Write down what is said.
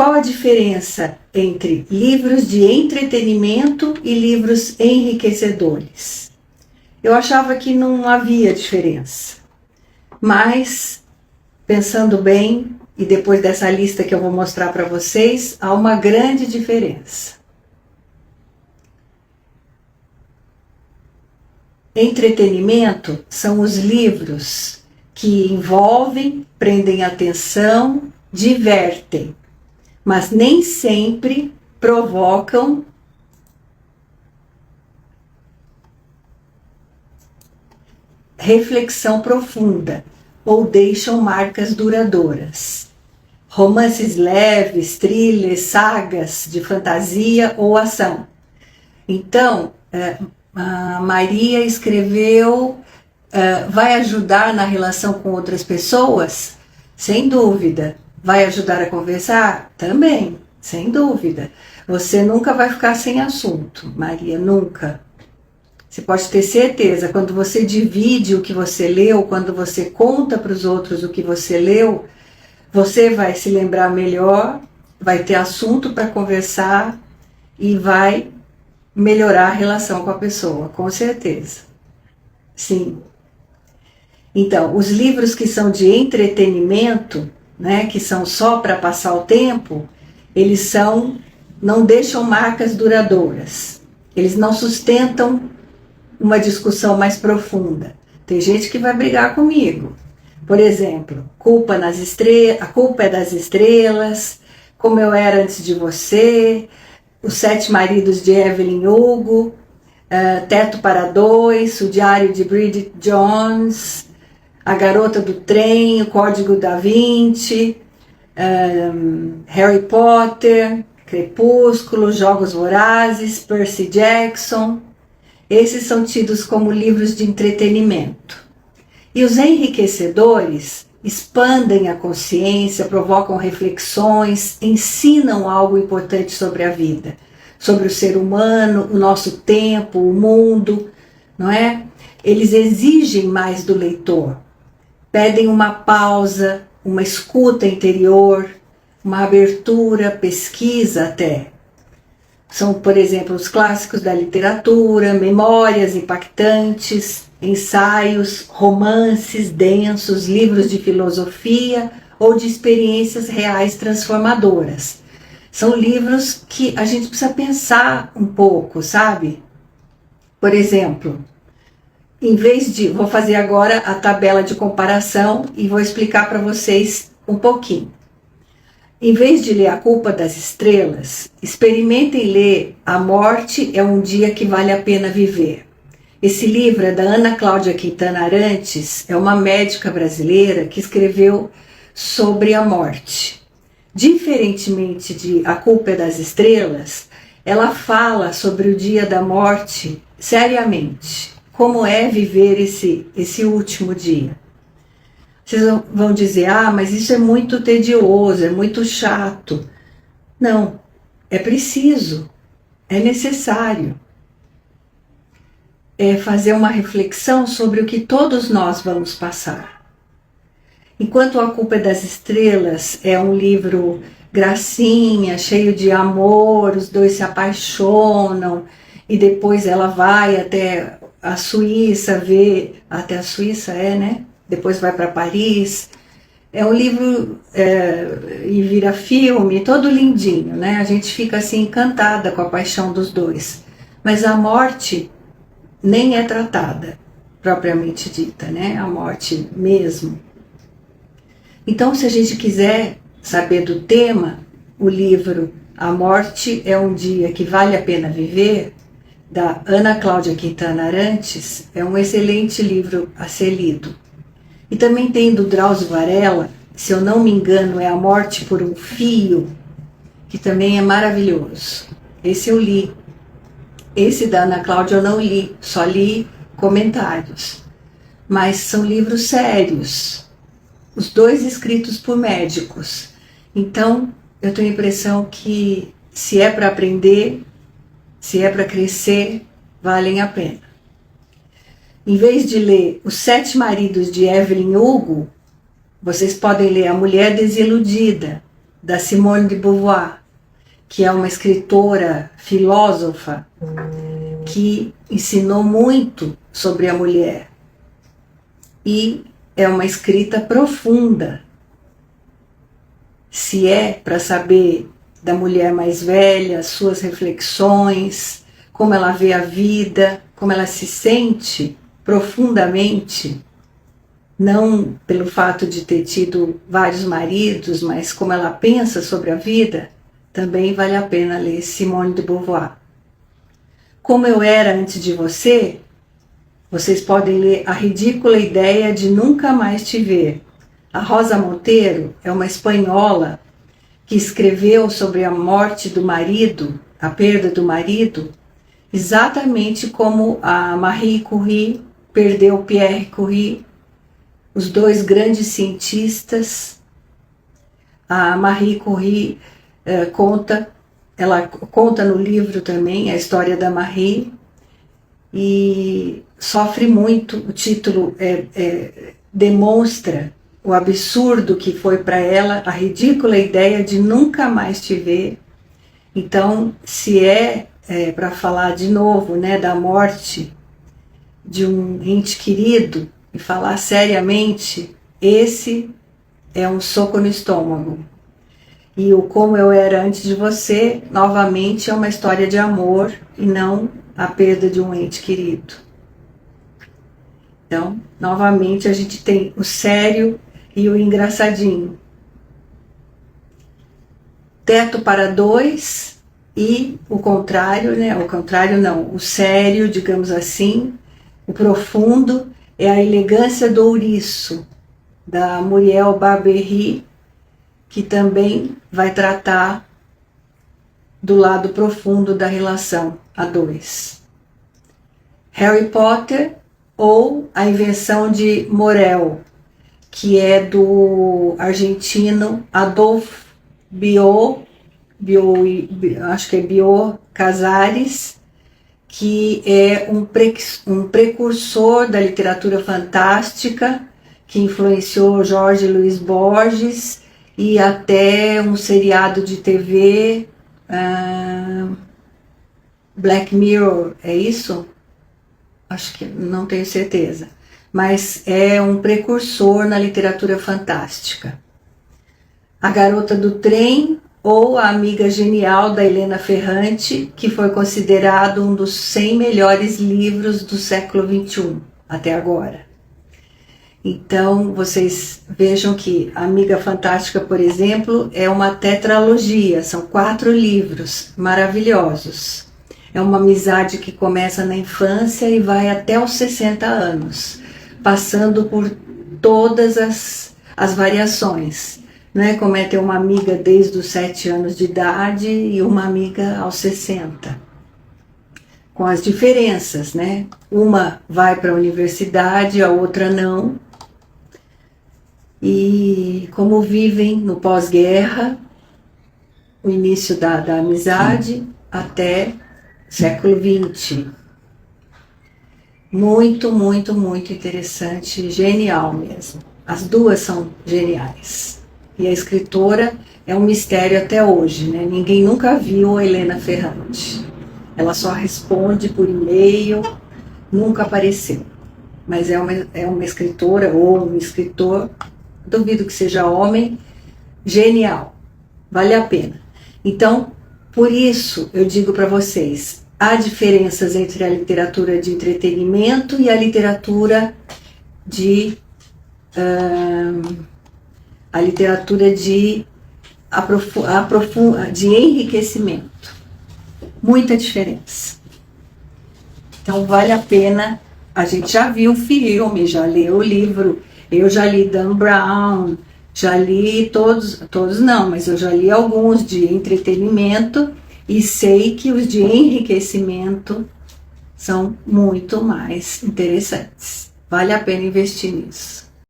qual a diferença entre livros de entretenimento e livros enriquecedores? Eu achava que não havia diferença, mas pensando bem, e depois dessa lista que eu vou mostrar para vocês, há uma grande diferença. Entretenimento são os livros que envolvem, prendem atenção, divertem, mas nem sempre provocam reflexão profunda ou deixam marcas duradouras. Romances leves, thrillers, sagas de fantasia ou ação. Então, a Maria escreveu, vai ajudar na relação com outras pessoas? Sem dúvida. Vai ajudar a conversar? Também, sem dúvida. Você nunca vai ficar sem assunto, Maria, nunca. Você pode ter certeza, quando você divide o que você leu, quando você conta para os outros o que você leu, você vai se lembrar melhor, vai ter assunto para conversar e vai melhorar a relação com a pessoa, com certeza. Sim. Então, os livros que são de entretenimento, né, que são só para passar o tempo, eles não deixam marcas duradouras. Eles não sustentam uma discussão mais profunda. Tem gente que vai brigar comigo. Por exemplo, A Culpa é das Estrelas, Como Eu Era Antes de Você, Os 7 Maridos de Evelyn Hugo, Teto para Dois, O Diário de Bridget Jones, A Garota do Trem, O Código da Vinci, Harry Potter, Crepúsculo, Jogos Vorazes, Percy Jackson. Esses são tidos como livros de entretenimento. E os enriquecedores expandem a consciência, provocam reflexões, ensinam algo importante sobre a vida, sobre o ser humano, o nosso tempo, o mundo, não é? Eles exigem mais do leitor, pedem uma pausa, uma escuta interior, uma abertura, pesquisa até. São, por exemplo, os clássicos da literatura, memórias impactantes, ensaios, romances densos, livros de filosofia ou de experiências reais transformadoras. São livros que a gente precisa pensar um pouco, sabe? Por exemplo, vou fazer agora a tabela de comparação e vou explicar para vocês um pouquinho. Em vez de ler A Culpa das Estrelas, experimentem ler A Morte é um Dia que Vale a Pena Viver. Esse livro é da Ana Cláudia Quintana Arantes, é uma médica brasileira que escreveu sobre a morte. Diferentemente de A Culpa é das Estrelas, ela fala sobre o dia da morte seriamente. Como é viver esse último dia. Vocês vão dizer, mas isso é muito tedioso, é muito chato. Não, é preciso, é necessário. É fazer uma reflexão sobre o que todos nós vamos passar. Enquanto A Culpa é das Estrelas é um livro gracinha, cheio de amor, os dois se apaixonam e depois ela vai até a Suíça, até a Suíça né? Depois vai para Paris. É um livro e vira filme, todo lindinho, né? A gente fica assim encantada com a paixão dos dois. Mas a morte nem é tratada, propriamente dita, né? A morte mesmo. Então, se a gente quiser saber do tema, o livro A Morte é um Dia que Vale a Pena Viver, da Ana Cláudia Quintana Arantes, é um excelente livro a ser lido. E também tem do Drauzio Varela, se eu não me engano, é A Morte por um Fio, que também é maravilhoso. Esse eu li. Esse da Ana Cláudia eu não li, só li comentários. Mas são livros sérios, os dois escritos por médicos. Então, eu tenho a impressão que se é para aprender, se é para crescer, valem a pena. Em vez de ler Os 7 Maridos de Evelyn Hugo, vocês podem ler A Mulher Desiludida, da Simone de Beauvoir, que é uma escritora, filósofa, que ensinou muito sobre a mulher. E é uma escrita profunda. Se é para saber da mulher mais velha, suas reflexões, como ela vê a vida, como ela se sente profundamente, não pelo fato de ter tido vários maridos, mas como ela pensa sobre a vida, também vale a pena ler Simone de Beauvoir. Como eu era antes de você, vocês podem ler A Ridícula Ideia de Nunca Mais Te Ver. A Rosa Monteiro é uma espanhola que escreveu sobre a morte do marido, a perda do marido, exatamente como a Marie Curie perdeu Pierre Curie, os dois grandes cientistas. A Marie Curie ela conta no livro também a história da Marie, e sofre muito. O título demonstra o absurdo que foi para ela, a ridícula ideia de nunca mais te ver. Então, se para falar de novo, né, da morte de um ente querido, e falar seriamente, esse é um soco no estômago. E o Como Eu Era Antes de Você, novamente, é uma história de amor e não a perda de um ente querido. Então, novamente, a gente tem o sério e o engraçadinho. Teto para Dois e o contrário, né? O contrário não, o sério, digamos assim, o profundo é A Elegância do Ouriço, da Muriel Barbery, que também vai tratar do lado profundo da relação a dois. Harry Potter ou A Invenção de Morel, que é do argentino Adolfo Bioy Casares, que é um precursor da literatura fantástica, que influenciou Jorge Luiz Borges e até um seriado de TV, Black Mirror, é isso? Acho que não tenho certeza, mas é um precursor na literatura fantástica. A Garota do Trem ou A Amiga Genial, da Helena Ferrante, que foi considerado um dos 100 melhores livros do século XXI, até agora. Então, vocês vejam que A Amiga Fantástica, por exemplo, é uma tetralogia, são 4 livros maravilhosos. É uma amizade que começa na infância e vai até os 60 anos, passando por todas as variações. Né? Como é ter uma amiga desde os 7 anos de idade e uma amiga aos 60. Com as diferenças, né? Uma vai para a universidade, a outra não. E como vivem no pós-guerra, o início da amizade até século XX. Muito, muito, muito interessante, genial mesmo. As duas são geniais. E a escritora é um mistério até hoje, né? Ninguém nunca viu a Helena Ferrante. Ela só responde por e-mail, nunca apareceu. Mas é uma escritora ou um escritor, duvido que seja homem, genial. Vale a pena. Então, por isso eu digo para vocês, há diferenças entre a literatura de entretenimento e a literatura de de enriquecimento. Muita diferença. Então vale a pena. A gente já viu o filme, já leu o livro. Eu já li Dan Brown, já li todos não, mas eu já li alguns de entretenimento e sei que os de enriquecimento são muito mais interessantes. Vale a pena investir nisso.